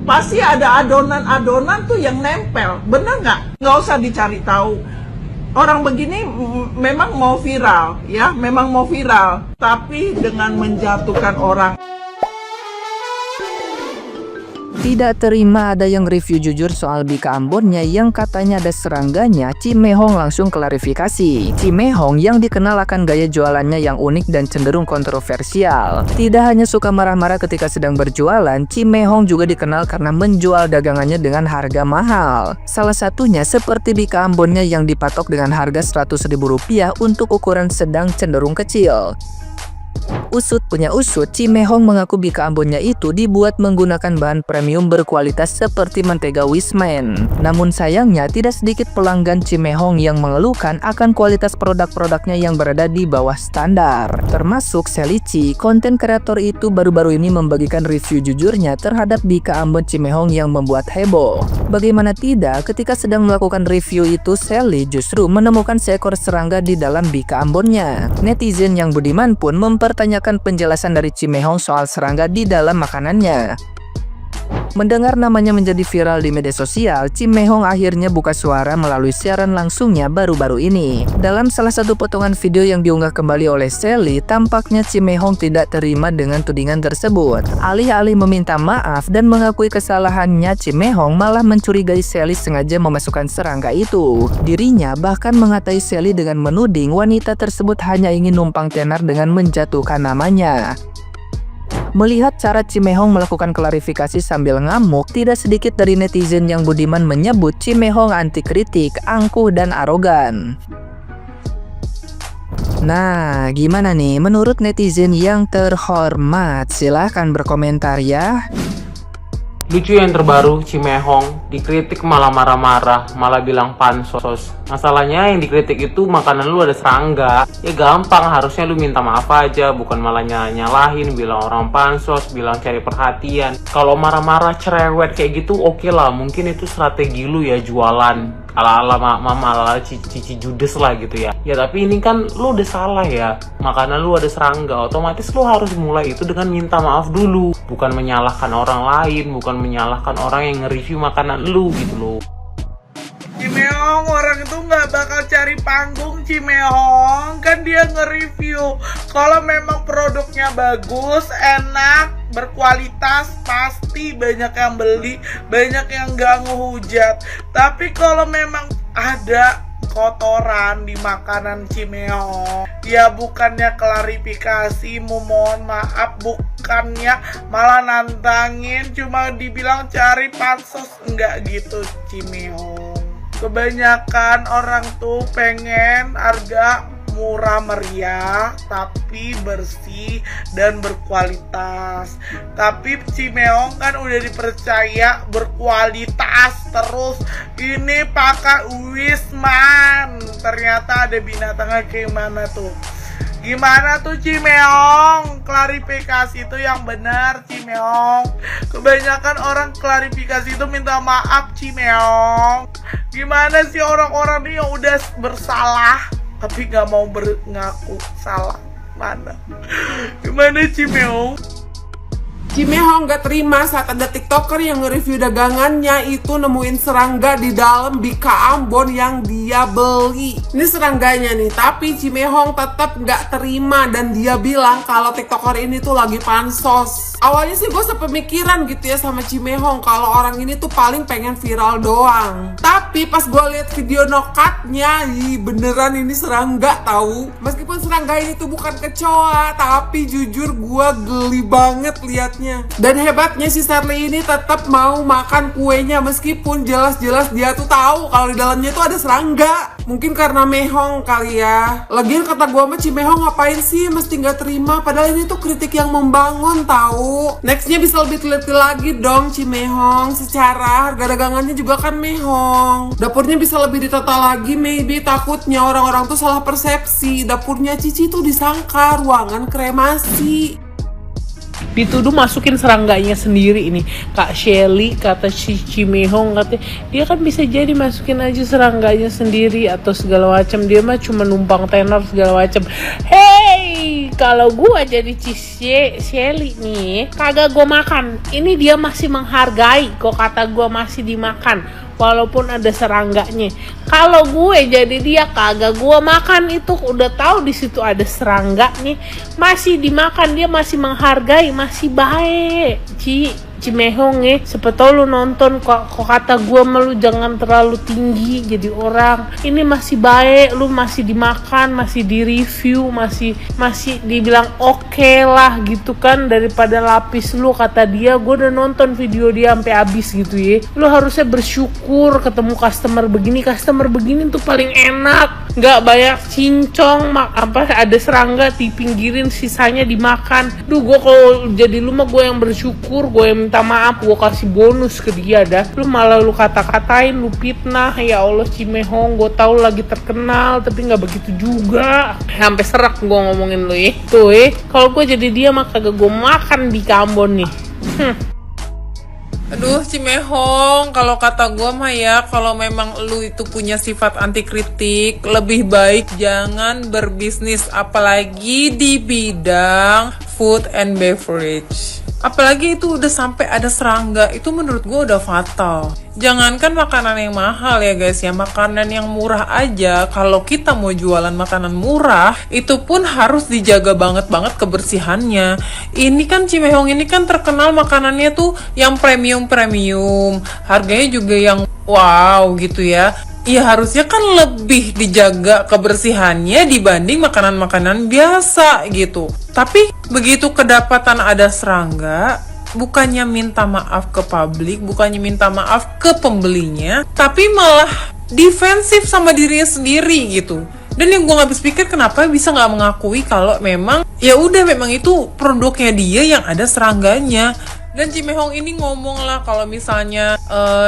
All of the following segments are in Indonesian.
pasti ada adonan-adonan tuh yang nempel, bener nggak? Nggak usah dicari tahu. Orang begini memang mau viral, ya, memang mau viral, tapi dengan menjatuhkan orang. Tidak terima ada yang review jujur soal Bika Ambonnya yang katanya ada serangganya, Cimehong langsung klarifikasi. Cimehong yang dikenal akan gaya jualannya yang unik dan cenderung kontroversial. Tidak hanya suka marah-marah ketika sedang berjualan, Cimehong juga dikenal karena menjual dagangannya dengan harga mahal. Salah satunya seperti Bika Ambonnya yang dipatok dengan harga Rp100.000 untuk ukuran sedang cenderung kecil. Usut punya usut, Cimehong mengaku Bika Ambonnya itu dibuat menggunakan bahan premium berkualitas seperti mentega Wisman. Namun sayangnya tidak sedikit pelanggan Cimehong yang mengeluhkan akan kualitas produk-produknya yang berada di bawah standar. Termasuk Selici, konten kreator itu baru-baru ini membagikan review jujurnya terhadap Bika Ambon Cimehong yang membuat heboh. Bagaimana tidak, ketika sedang melakukan review itu, Sally justru menemukan seekor serangga di dalam Bika Ambonnya. Netizen yang budiman pun mempertanyakan penjelasan dari Cimehong soal serangga di dalam makanannya. Mendengar namanya menjadi viral di media sosial, Cimehong akhirnya buka suara melalui siaran langsungnya baru-baru ini. Dalam salah satu potongan video yang diunggah kembali oleh Sally, tampaknya Cimehong tidak terima dengan tudingan tersebut. Alih-alih meminta maaf dan mengakui kesalahannya, Cimehong malah mencurigai Sally sengaja memasukkan serangga itu. Dirinya bahkan mengatai Sally dengan menuding wanita tersebut hanya ingin numpang tenar dengan menjatuhkan namanya. Melihat cara Cimehong melakukan klarifikasi sambil ngamuk, tidak sedikit dari netizen yang budiman menyebut Cimehong anti kritik, angkuh, dan arogan. Nah, gimana nih menurut netizen yang terhormat? Silahkan berkomentar ya. Lucu yang terbaru, Cimehong dikritik malah marah-marah, malah bilang pansos. Masalahnya yang dikritik itu makanan lu ada serangga. Ya gampang, harusnya lu minta maaf aja, bukan malah nyalahin, bilang orang pansos, bilang cari perhatian. Kalau marah-marah cerewet kayak gitu oke lah, mungkin itu strategi lu ya jualan. Ala-ala mama, ala cici judes lah gitu ya. Ya tapi ini kan lu udah salah ya. Makanan lu ada serangga, otomatis lu harus mulai itu dengan minta maaf dulu. Bukan menyalahkan orang lain, bukan menyalahkan orang yang nge-review makanan lu gitu loh. Cimehong, orang itu nggak bakal cari panggung. Cimehong kan dia nge-review. Kalau memang produknya bagus, enak, berkualitas, pasti banyak yang beli, banyak yang nggak ngehujat. Tapi kalau memang ada kotoran di makanan Cimehong, ya bukannya klarifikasi, mohon maaf, bukannya malah nantangin, cuma dibilang cari pansos, enggak gitu Cimehong. Kebanyakan orang tuh pengen harga murah meriah tapi bersih dan berkualitas. Tapi Cimehong kan udah dipercaya berkualitas terus. Ini pakai Wisman, ternyata ada binatangnya kayak mana tuh. Gimana tuh Cimehong? Klarifikasi itu yang benar Cimehong. Kebanyakan orang klarifikasi itu minta maaf Cimehong. Gimana sih orang-orang ini yang udah bersalah tapi gak mau ngaku salah? Mana? Gimana Cimehong? Cimehong gak terima saat ada tiktoker yang nge-review dagangannya itu nemuin serangga di dalam Bika Ambon yang dia beli. Ini serangganya nih, tapi Cimehong tetap gak terima dan dia bilang kalau tiktoker ini tuh lagi pansos. Awalnya sih gue sepemikiran gitu ya sama Cimehong kalau orang ini tuh paling pengen viral doang. Tapi pas gue lihat video nokatnya, beneran ini serangga tahu. Meskipun serangga ini tuh bukan kecoa, tapi jujur gue geli banget liatnya. Dan hebatnya si Sally ini tetap mau makan kuenya meskipun jelas-jelas dia tuh tahu kalau di dalamnya tuh ada serangga. Mungkin karena mehong kali ya. Lagian kata gue mah Cimehong ngapain sih mesti nggak terima, padahal ini tuh kritik yang membangun tahu. Nextnya bisa lebih teliti lagi dong Cimehong. Secara harga dagangannya juga kan mehong. Dapurnya bisa lebih ditata lagi, maybe takutnya orang-orang tuh salah persepsi. Dapurnya Cici tuh disangka ruangan kremasi. Dituduh masukin serangganya sendiri ini. Kak Shelly kata si Cimehong katanya dia kan bisa jadi masukin aja serangganya sendiri atau segala macam, dia mah cuma numpang tenar segala macam. Hey, kalau gue jadi Shelly nih, kagak gue makan. Ini dia masih menghargai, kok kata gue masih dimakan, walaupun ada serangganya. Kalau gue jadi dia, kagak gue makan itu. Udah tahu di situ ada serangganya, masih dimakan. Dia masih menghargai, masih baik. Cimehong siapa tau lu nonton, kok kata gue lu jangan terlalu tinggi jadi orang. Ini masih baik, lu masih dimakan, masih di review, masih dibilang oke lah gitu kan, daripada lapis lu kata dia. Gue udah nonton video dia sampai habis gitu ya. Lu harusnya bersyukur ketemu customer begini tuh paling enak, nggak banyak cincong, ada serangga dipinggirin sisanya dimakan. Duh, gue kalau jadi lu mah gue yang bersyukur, gue yang minta maaf, gue kasih bonus ke dia dah. Lu malah lu kata-katain, lu fitnah. Ya Allah Cimehong, gue tahu lagi terkenal tapi nggak begitu juga. Sampai serak gue ngomongin lu ya. Tuh kalau gue jadi dia mah kagak gue makan di Ambon nih. Aduh Cimehong, kalau kata gue mah ya, kalau memang lu itu punya sifat anti kritik, lebih baik jangan berbisnis, apalagi di bidang food and beverage. Apalagi itu udah sampai ada serangga, itu menurut gue udah fatal. Jangankan makanan yang mahal ya guys ya, makanan yang murah aja, kalau kita mau jualan makanan murah, itu pun harus dijaga banget kebersihannya. Ini kan Cimehong ini kan terkenal makanannya tuh yang premium, harganya juga yang wow gitu ya. Ya harusnya kan lebih dijaga kebersihannya dibanding makanan-makanan biasa gitu. Tapi begitu kedapatan ada serangga, bukannya minta maaf ke publik, bukannya minta maaf ke pembelinya, tapi malah defensif sama dirinya sendiri gitu. Dan yang gue gak habis pikir, kenapa bisa gak mengakui kalau memang ya udah memang itu produknya dia yang ada serangganya. Dan Cimehong ini ngomong lah kalau misalnya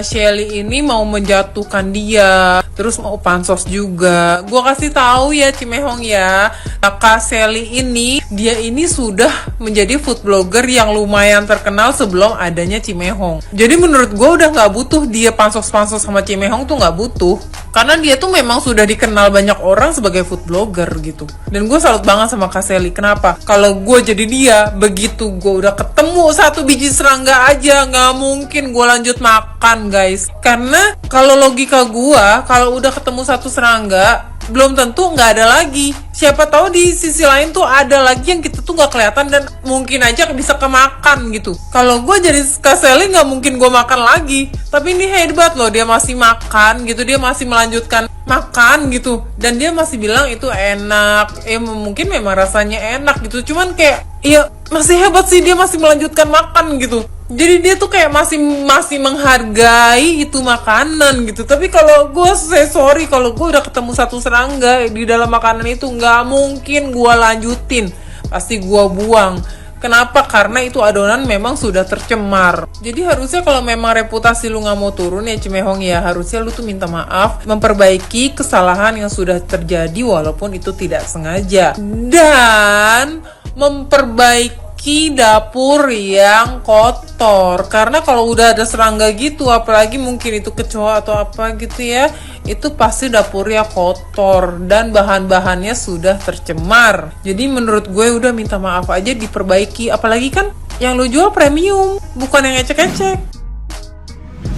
Shelly ini mau menjatuhkan dia, terus mau pansos juga. Gua kasih tahu ya Cimehong ya, Kak Shelly ini, dia ini sudah menjadi food blogger yang lumayan terkenal sebelum adanya Cimehong. Jadi menurut gua udah nggak butuh dia pansos-pansos sama Cimehong tuh, nggak butuh. Karena dia tuh memang sudah dikenal banyak orang sebagai food blogger gitu. Dan gue salut banget sama Kak Shelly. Kenapa? Kalau gue jadi dia, begitu gue udah ketemu satu biji serangga aja, nggak mungkin gue lanjut makan guys. Karena kalau logika gue, kalau udah ketemu satu serangga, belum tentu nggak ada lagi. Siapa tahu di sisi lain tuh ada lagi yang kita tuh nggak kelihatan dan mungkin aja bisa kemakan gitu. Kalau gue jadi Kak Shelly nggak mungkin gue makan lagi. Tapi ini hebat loh, dia masih makan gitu, dia masih melanjutkan makan gitu, dan dia masih bilang itu enak. Mungkin memang rasanya enak gitu, cuman kayak ya masih hebat sih, dia masih melanjutkan makan gitu. Jadi dia tuh kayak masih menghargai itu makanan gitu. Tapi kalau gue sorry, kalau gue udah ketemu satu serangga di dalam makanan itu, nggak mungkin gue lanjutin, pasti gue buang. Kenapa? Karena itu adonan memang sudah tercemar. Jadi harusnya kalau memang reputasi lu nggak mau turun ya Cimehong ya, harusnya lu tuh minta maaf, memperbaiki kesalahan yang sudah terjadi walaupun itu tidak sengaja, dan memperbaiki dapur yang kotor. Karena kalau udah ada serangga gitu, apalagi mungkin itu kecoa atau apa gitu ya, itu pasti dapurnya kotor dan bahan-bahannya sudah tercemar. Jadi menurut gue udah minta maaf aja, diperbaiki. Apalagi kan yang lu jual premium, bukan yang ecek-ecek.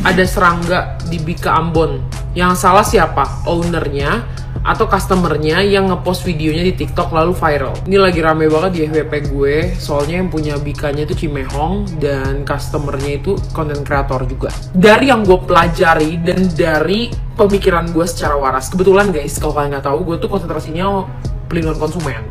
Ada serangga di Bika Ambon. Yang salah siapa? Ownernya atau customernya yang ngepost videonya di TikTok lalu viral. Ini lagi rame banget di FYP gue, soalnya yang punya Bikanya itu Cimehong dan customernya itu content creator juga. Dari yang gue pelajari dan dari pemikiran gue secara waras, kebetulan guys, kalau kalian nggak tahu, gue tuh konsentrasinya pelindungan konsumen.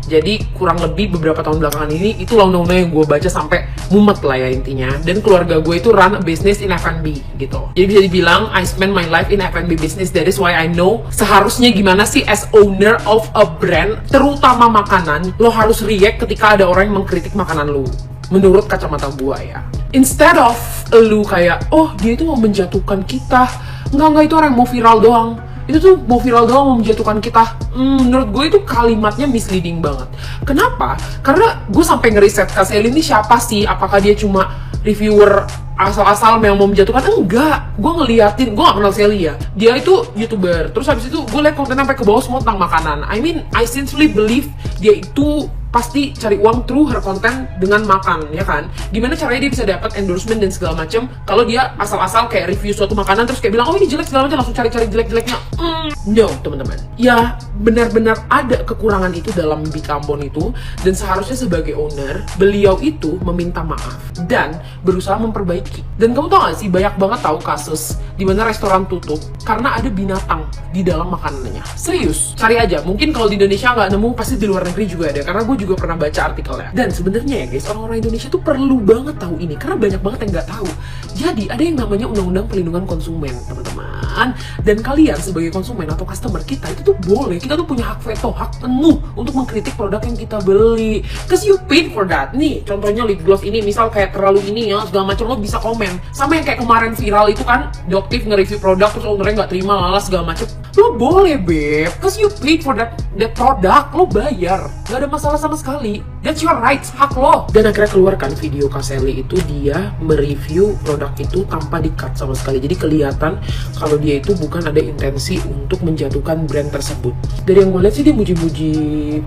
Jadi kurang lebih beberapa tahun belakangan ini itulah undang-undang yang gue baca sampai mumet lah ya intinya. Dan keluarga gue itu run a business in F&B gitu. Jadi bisa dibilang I spend my life in F&B business. That is why I know seharusnya gimana sih as owner of a brand, terutama makanan, lo harus react ketika ada orang yang mengkritik makanan lo. Menurut kacamata gue ya. Instead of lu kayak, oh dia itu mau menjatuhkan kita. Enggak, itu orang yang mau viral doang. Itu tuh mau viral doang, mau menjatuhkan kita. Menurut gue itu kalimatnya misleading banget. Kenapa? Karena gue sampai ngeriset Kak Shelly ini siapa sih? Apakah dia cuma reviewer asal-asal memang mau menjatuhkan. Enggak, gue ngeliatin, gue gak kenal Sally ya, dia itu YouTuber, terus habis itu gue liat konten sampai ke bawah semua tentang makanan. I sincerely believe dia itu pasti cari uang through her content dengan makan, ya kan? Gimana caranya dia bisa dapat endorsement dan segala macam kalau dia asal-asal kayak review suatu makanan terus kayak bilang, oh ini jelek segala macam, langsung cari-cari jelek-jeleknya. No, teman-teman. Ya, benar-benar ada kekurangan itu dalam Bika Ambon itu, dan seharusnya sebagai owner, beliau itu meminta maaf dan berusaha memperbaiki. Dan kamu tau gak sih, banyak banget tahu kasus dimana restoran tutup karena ada binatang di dalam makanannya. Serius, cari aja. Mungkin kalau di Indonesia nggak nemu, pasti di luar negeri juga ada. Karena gue juga pernah baca artikelnya. Dan sebenarnya ya guys, orang-orang Indonesia tuh perlu banget tahu ini karena banyak banget yang nggak tahu. Jadi ada yang namanya Undang-Undang Perlindungan Konsumen, teman-teman. Dan kalian sebagai konsumen atau customer kita itu tuh boleh, kita tuh punya hak veto, hak penuh untuk mengkritik produk yang kita beli. Cause you paid for that. Nih, contohnya lip gloss ini, misal kayak terlalu ini ya, segala macam, lo bisa komen. Sama yang kayak kemarin viral itu kan, Doktif nge-review produk terus ownernya nggak terima, lalas segala macam. Lo boleh, beb. Cause you paid for that product, lo bayar. Gak ada masalah sama sekali. That's your rights, hak lo. Dan akhirnya keluarkan video Kak Sally itu dia mereview produk itu tanpa di-cut sama sekali. Jadi kelihatan kalau dia itu bukan ada intensi untuk menjatuhkan brand tersebut. Dari yang gue lihat sih dia muji-muji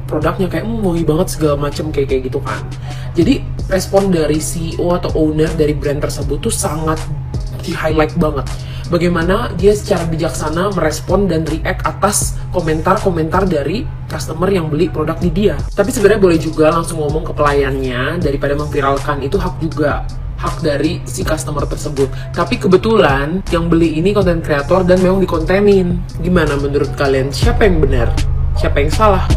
produknya kayak wangi banget segala macam kayak gitu kan. Jadi respon dari CEO atau owner dari brand tersebut tuh sangat di-highlight banget. Bagaimana dia secara bijaksana merespon dan react atas komentar-komentar dari customer yang beli produk di dia. Tapi sebenarnya boleh juga langsung ngomong ke pelayannya daripada memviralkan, itu hak juga, hak dari si customer tersebut. Tapi kebetulan yang beli ini konten kreator dan memang dikontenin. Gimana menurut kalian? Siapa yang benar? Siapa yang salah?